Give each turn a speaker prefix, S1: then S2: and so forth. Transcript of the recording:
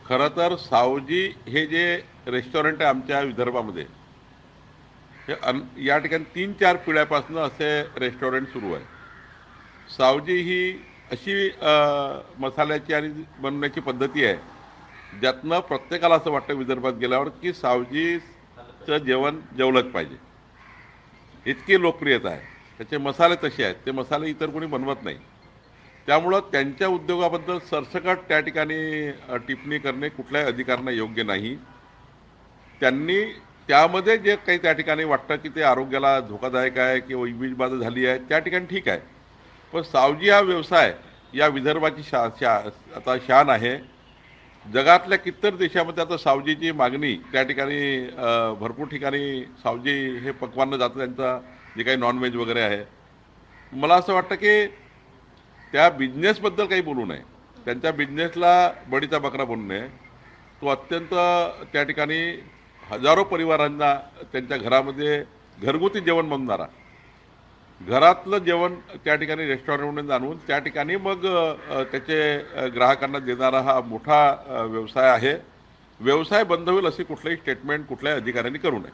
S1: खरं तर सावजी हे जे रेस्टॉरंट आहे आमच्या विदर्भामध्ये, हे या ठिकाणी 3-4 पिढ्यापासून असे रेस्टॉरंट सुरू आहे. सावजी ही अशी मसाल्याची आणि बनवण्याची पद्धती आहे, ज्यातनं प्रत्येकाला असं वाटतं विदर्भात गेल्यावर की सावजीचं जेवण जेवलंच पाहिजे. इतकी लोकप्रियता आहे. त्याचे मसाले तसे आहेत, ते मसाले इतर कोणी बनवत नाही. त्यामुळं त्यांच्या उद्योगाबद्दल सरसकट त्या ठिकाणी टिप्पणी करणे कुठल्याही अधिकाऱ्यांना योग्य नाही. त्यांनी त्यामध्ये जे काही त्या ठिकाणी वाटतं की ते आरोग्याला धोकादायक आहे किंवा इमेजबाधा झाली आहे, त्या ठिकाणी ठीक आहे. पण सावजी हा व्यवसाय या विदर्भाची आता शान आहे. जगातल्या कितीतर देशामध्ये आता सावजीची मागणी त्या ठिकाणी भरपूर ठिकाणी सावजी हे पकवानं जातं त्यांचा, जे काही नॉनव्हेज वगैरे आहे. मला असं वाटतं की त्या बिझनेसबद्दल काही बोलू नये, त्यांच्या बिझनेसला बळीचा बकरा बनू नये. तो अत्यंत त्या ठिकाणी हजारो परिवारांना त्यांच्या घरामध्ये घरगुती जेवण बनवणारा, घरातलं जेवण त्या ठिकाणी रेस्टॉरंटमध्ये आणून त्या ठिकाणी मग त्याचे ग्राहकांना देणारा हा मोठा व्यवसाय आहे. व्यवसाय बंद होईल अशी कुठलंही स्टेटमेंट कुठल्याही अधिकाऱ्यांनी करू नये.